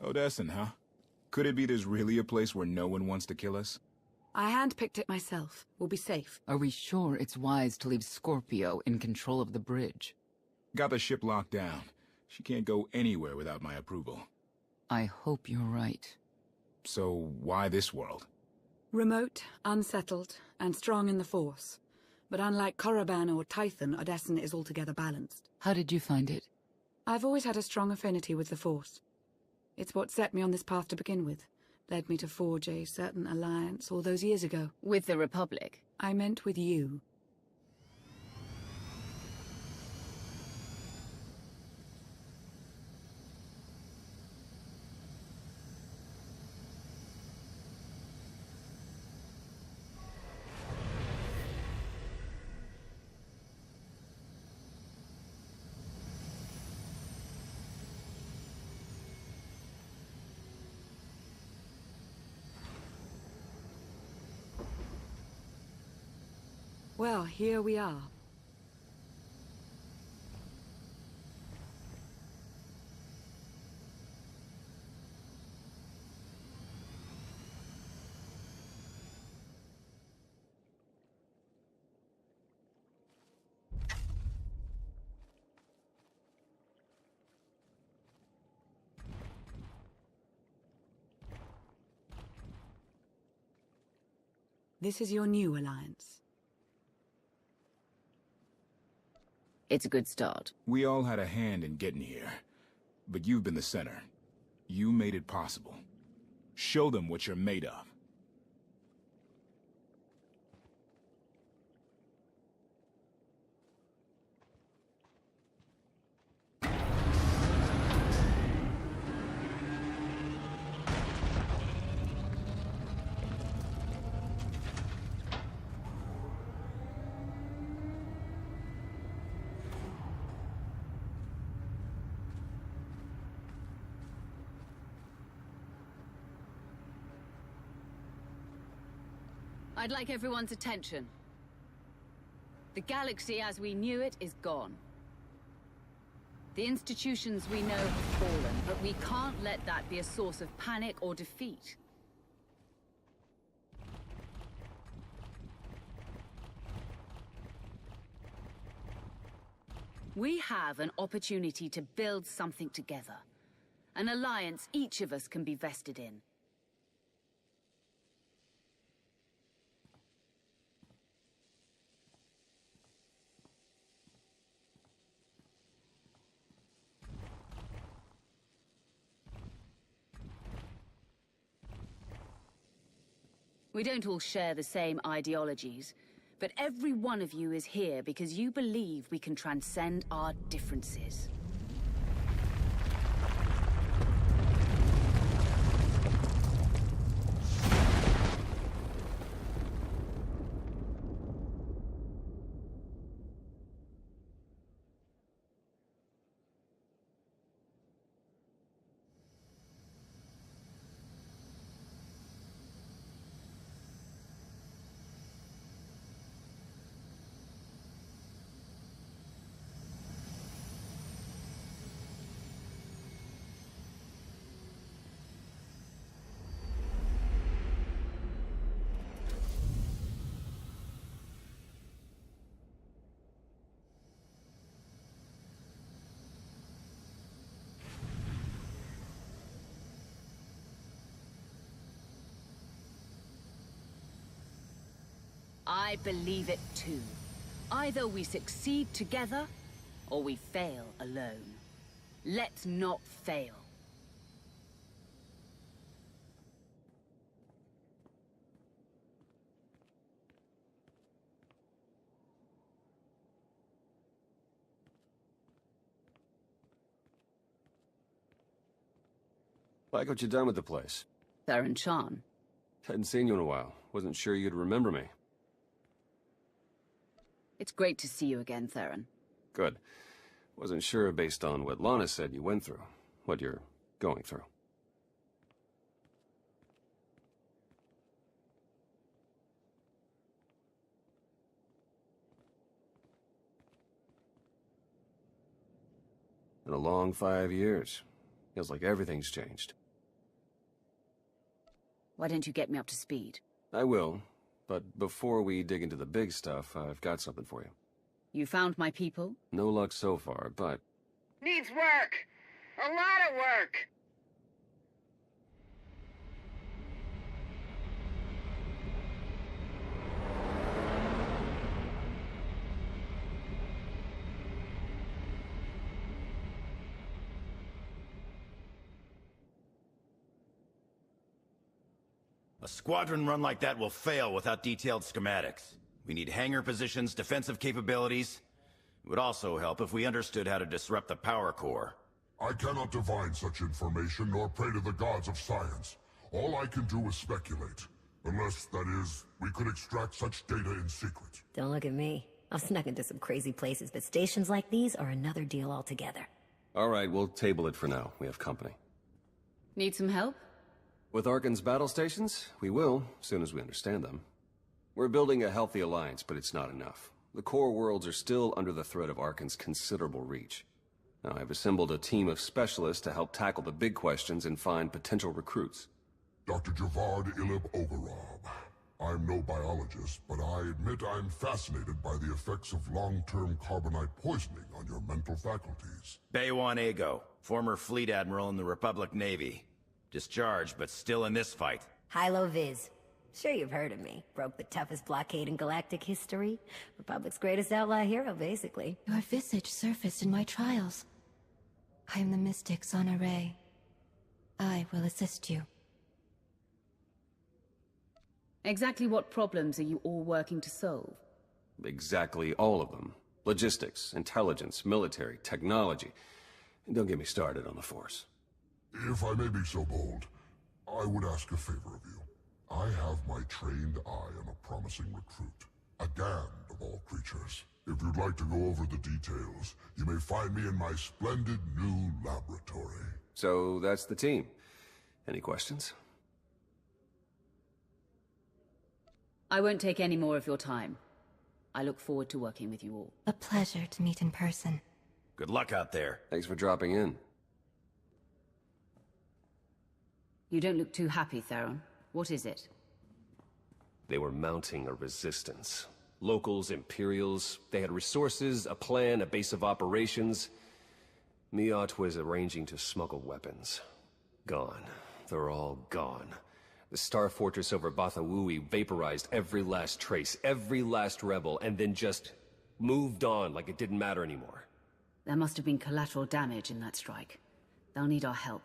Odessen, huh? Could it be there's really a place where no one wants to kill us? I handpicked it myself. We'll be safe. Are we sure it's wise to leave Scorpio in control of the bridge? Got the ship locked down. She can't go anywhere without my approval. I hope you're right. So why this world? Remote, unsettled, and strong in the Force. But unlike Korriban or Tython, Odessen is altogether balanced. How did you find it? I've always had a strong affinity with the Force. It's what set me on this path to begin with. Led me to forge a certain alliance all those years ago. With the Republic? I meant with you. Well, here we are. This is your new alliance. It's a good start. We all had a hand in getting here. But you've been the center. You made it possible. Show them what you're made of. I'd like everyone's attention. The galaxy as we knew it is gone. The institutions we know have fallen, but we can't let that be a source of panic or defeat. We have an opportunity to build something together. An alliance each of us can be vested in. We don't all share the same ideologies, but every one of you is here because you believe we can transcend our differences. I believe it too. Either we succeed together, or we fail alone. Let's not fail. Like what you done with the place. Arcann. Hadn't seen you in a while. Wasn't sure you'd remember me. It's great to see you again, Theron. Good. Wasn't sure based on what Lana said you went through. What you're going through. Been a long 5 years. Feels like everything's changed. Why don't you get me up to speed? I will, but before we dig into the big stuff, I've got something for you. You found my people? No luck so far, but... Needs work! A lot of work! A squadron run like that will fail without detailed schematics. We need hangar positions, defensive capabilities. It would also help if we understood how to disrupt the power core. I cannot divine such information nor pray to the gods of science. All I can do is speculate. Unless, that is, we could extract such data in secret. Don't look at me. I've snuck into some crazy places, but stations like these are another deal altogether. All right, we'll table it for now. We have company. Need some help? With Arcann's battle stations, we will, as soon as we understand them. We're building a healthy alliance, but it's not enough. The core worlds are still under the threat of Arcann's considerable reach. Now, I've assembled a team of specialists to help tackle the big questions and find potential recruits. Dr. Javad Ilib Ogorab. I'm no biologist, but I admit I'm fascinated by the effects of long-term carbonite poisoning on your mental faculties. Baywan Ego, former fleet admiral in the Republic Navy. Discharged, but still in this fight. Hilo Viz. Sure you've heard of me. Broke the toughest blockade in galactic history. Republic's greatest outlaw hero, basically. Your visage surfaced in my trials. I am the mystic Zona Ray. I will assist you. Exactly what problems are you all working to solve? Exactly all of them. Logistics, intelligence, military, technology. And don't get me started on the Force. If I may be so bold, I would ask a favor of you. I have my trained eye on a promising recruit. A Gand of all creatures. If you'd like to go over the details, you may find me in my splendid new laboratory. So that's the team. Any questions? I won't take any more of your time. I look forward to working with you all. A pleasure to meet in person. Good luck out there. Thanks for dropping in. You don't look too happy, Theron. What is it? They were mounting a resistance. Locals, Imperials, they had resources, a plan, a base of operations. Miot was arranging to smuggle weapons. Gone. They're all gone. The Star Fortress over Bathawui vaporized every last trace, every last rebel, and then just moved on like it didn't matter anymore. There must have been collateral damage in that strike. They'll need our help.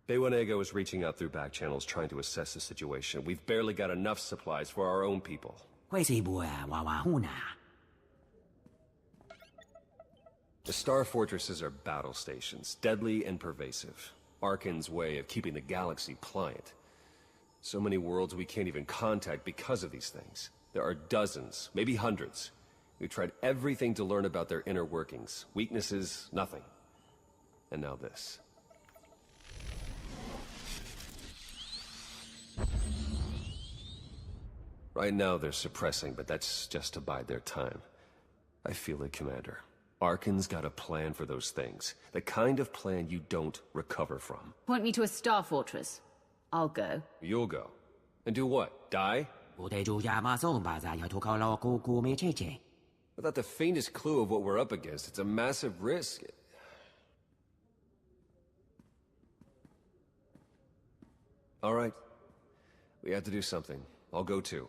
Baywanego is reaching out through back channels trying to assess the situation. We've barely got enough supplies for our own people. The Star Fortresses are battle stations, deadly and pervasive. Arcann's way of keeping the galaxy pliant. So many worlds we can't even contact because of these things. There are dozens, maybe hundreds. We've tried everything to learn about their inner workings. Weaknesses, nothing. And now this. Right now they're suppressing, but that's just to bide their time. I feel it, Commander. Arcann's got a plan for those things. The kind of plan you don't recover from. Point me to a Star Fortress. I'll go. You'll go. And do what? Die? Without the faintest clue of what we're up against, it's a massive risk. All right. We have to do something. I'll go too.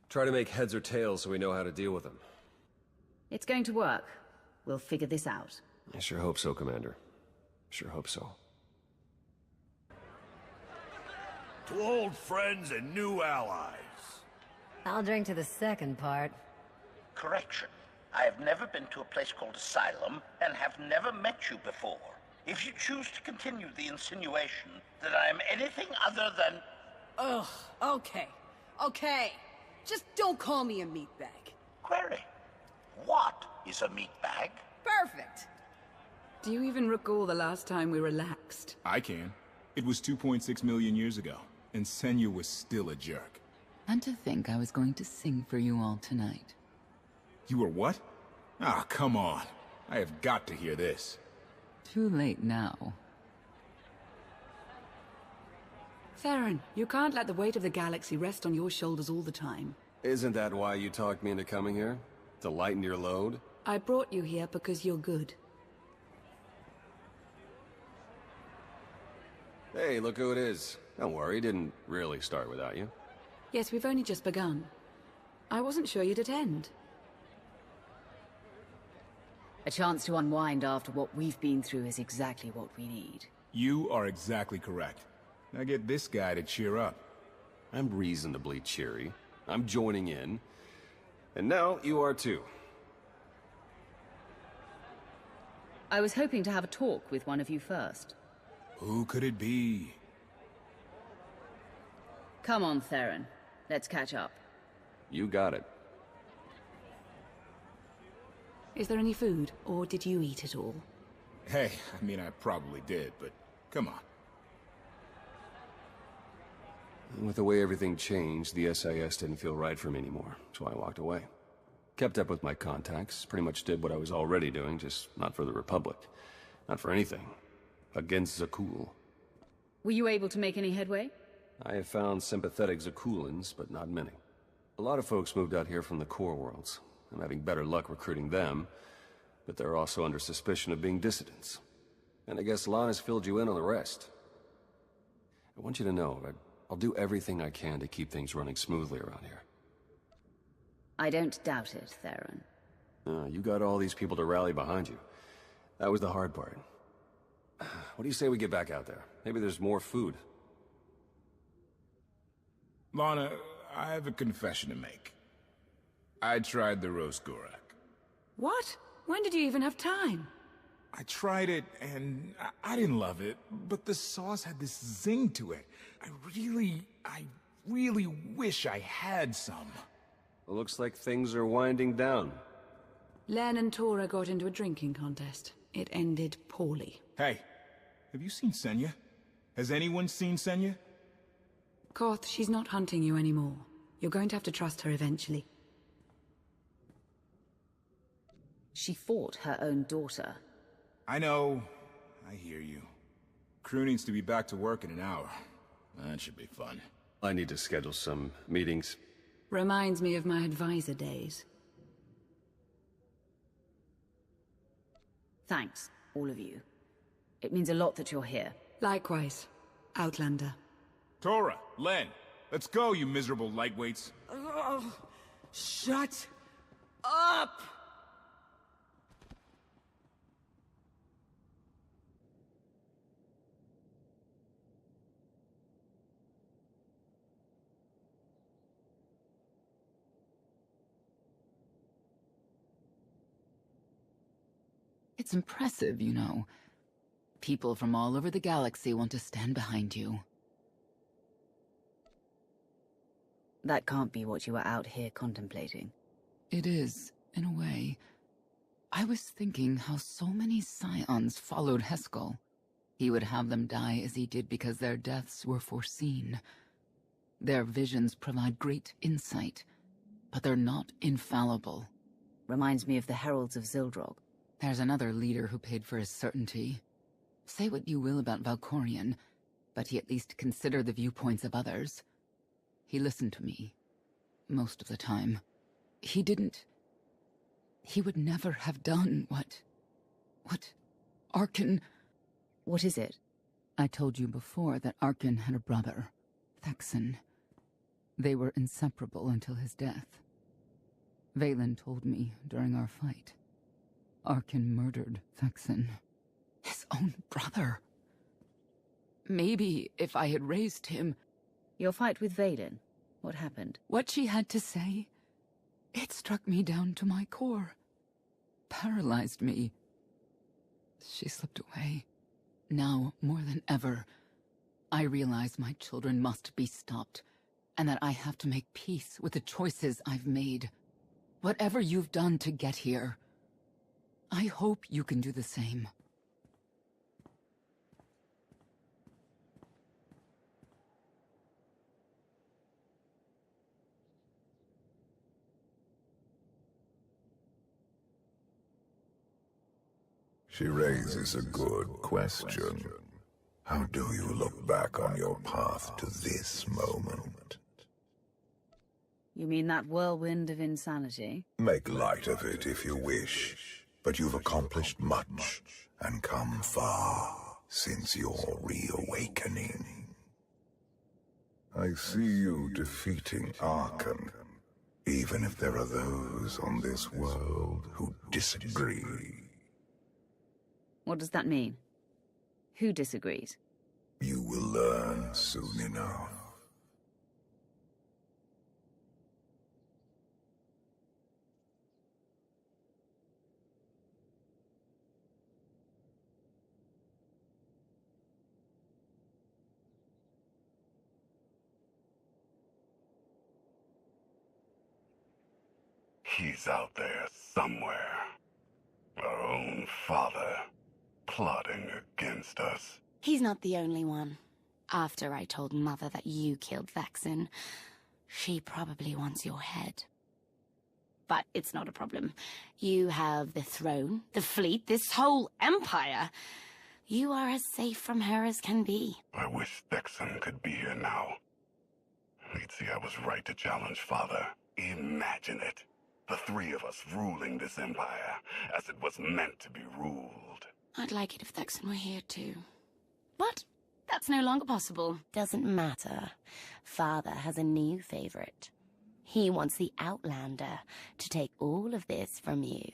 Try to make heads or tails so we know how to deal with them. It's going to work. We'll figure this out. I sure hope so, Commander. Sure hope so. To old friends and new allies. I'll drink to the second part. Correction. I have never been to a place called Asylum, and have never met you before. If you choose to continue the insinuation that I am anything other than... Ugh, okay. Okay. Just don't call me a meatbag. Query. What is a meatbag? Perfect. Do you even recall the last time we relaxed? I can. It was 2.6 million years ago, and Senya was still a jerk. And to think I was going to sing for you all tonight. You were what? Ah, come on. I have got to hear this. Too late now. Theron, you can't let the weight of the galaxy rest on your shoulders all the time. Isn't that why you talked me into coming here? To lighten your load? I brought you here because you're good. Hey, look who it is. Don't worry, didn't really start without you. Yes, we've only just begun. I wasn't sure you'd attend. A chance to unwind after what we've been through is exactly what we need. You are exactly correct. Now get this guy to cheer up. I'm reasonably cheery. I'm joining in. And now you are too. I was hoping to have a talk with one of you first. Who could it be? Come on, Theron. Let's catch up. You got it. Is there any food, or did you eat it all? Hey, I mean, I probably did, but come on. With the way everything changed, the SIS didn't feel right for me anymore, so I walked away. Kept up with my contacts, pretty much did what I was already doing, just not for the Republic. Not for anything. Against Zakul. Were you able to make any headway? I have found sympathetic Zakulans, but not many. A lot of folks moved out here from the core worlds. I'm having better luck recruiting them, but they're also under suspicion of being dissidents. And I guess Lon has filled you in on the rest. I want you to know that I'll do everything I can to keep things running smoothly around here. I don't doubt it, Theron. You got all these people to rally behind you. That was the hard part. What do you say we get back out there? Maybe there's more food. Lana, I have a confession to make. I tried the roast Gorak. What? When did you even have time? I tried it, and I didn't love it, but the sauce had this zing to it. I really wish I had some. It looks like things are winding down. Len and Tora got into a drinking contest. It ended poorly. Hey, have you seen Senya? Has anyone seen Senya? Koth, she's not hunting you anymore. You're going to have to trust her eventually. She fought her own daughter. I know. I hear you. Crew needs to be back to work in an hour. That should be fun. I need to schedule some meetings. Reminds me of my advisor days. Thanks, all of you. It means a lot that you're here. Likewise, Outlander. Tora, Len, let's go, you miserable lightweights. Oh, shut up! It's impressive, you know. People from all over the galaxy want to stand behind you. That can't be what you were out here contemplating. It is, in a way. I was thinking how so many Scions followed Heskel. He would have them die as he did because their deaths were foreseen. Their visions provide great insight, but they're not infallible. Reminds me of the Heralds of Zildrog. There's another leader who paid for his certainty. Say what you will about Valkorion, but he at least considered the viewpoints of others. He listened to me. Most of the time. He would never have done what Arcann... What is it? I told you before that Arcann had a brother, Thexan. They were inseparable until his death. Vaylin told me during our fight. Arcann murdered Thexan. His own brother. Maybe if I had raised him... Your fight with Vaylin, what happened? What she had to say, it struck me down to my core. Paralyzed me. She slipped away. Now, more than ever, I realize my children must be stopped, and that I have to make peace with the choices I've made. Whatever you've done to get here, I hope you can do the same. She raises a good question. How do you look back on your path to this moment? You mean that whirlwind of insanity? Make light of it if you wish, but you've accomplished much and come far since your reawakening. I see you defeating Arcann, even if there are those on this world who disagree. What does that mean? Who disagrees? You will learn soon enough. He's out there somewhere. Our own father, plotting against us. He's not the only one. After I told Mother that you killed Vexen, she probably wants your head. But it's not a problem. You have the throne, the fleet, this whole empire. You are as safe from her as can be. I wish Vexen could be here now. He'd see I was right to challenge Father. Imagine it. The three of us ruling this empire as it was meant to be ruled. I'd like it if Vexen were here too. But that's no longer possible. Doesn't matter. Father has a new favorite. He wants the Outlander to take all of this from you.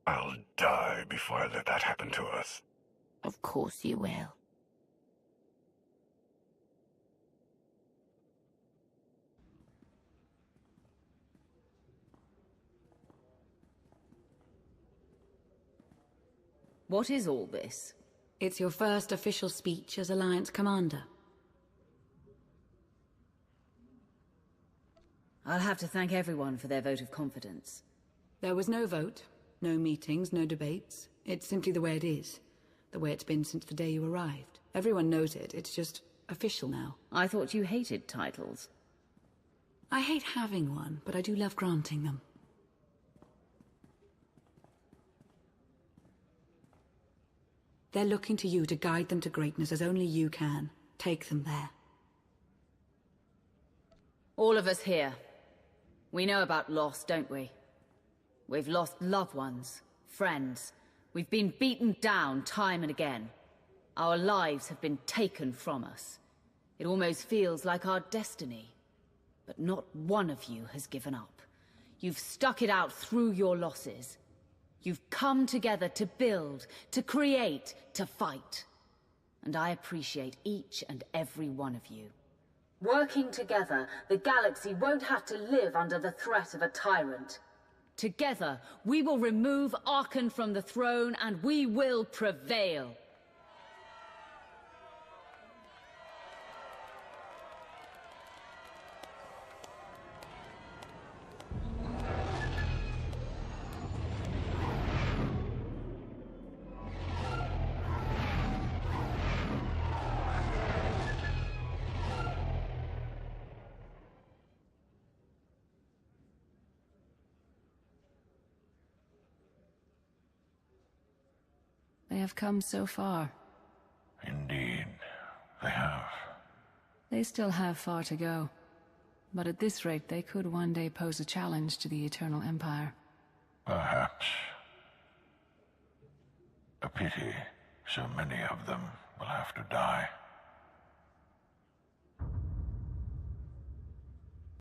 I'll die before I let that happen to us. Of course you will. What is all this? It's your first official speech as Alliance Commander. I'll have to thank everyone for their vote of confidence. There was no vote, no meetings, no debates. It's simply the way it is. The way it's been since the day you arrived. Everyone knows it. It's just official now. I thought you hated titles. I hate having one, but I do love granting them. They're looking to you to guide them to greatness as only you can. Take them there. All of us here. We know about loss, don't we? We've lost loved ones, friends. We've been beaten down time and again. Our lives have been taken from us. It almost feels like our destiny. But not one of you has given up. You've stuck it out through your losses. You've come together to build, to create, to fight. And I appreciate each and every one of you. Working together, the galaxy won't have to live under the threat of a tyrant. Together, we will remove Arcann from the throne and we will prevail. They have come so far. Indeed, they have. They still have far to go. But at this rate, they could one day pose a challenge to the Eternal Empire. Perhaps. A pity so many of them will have to die.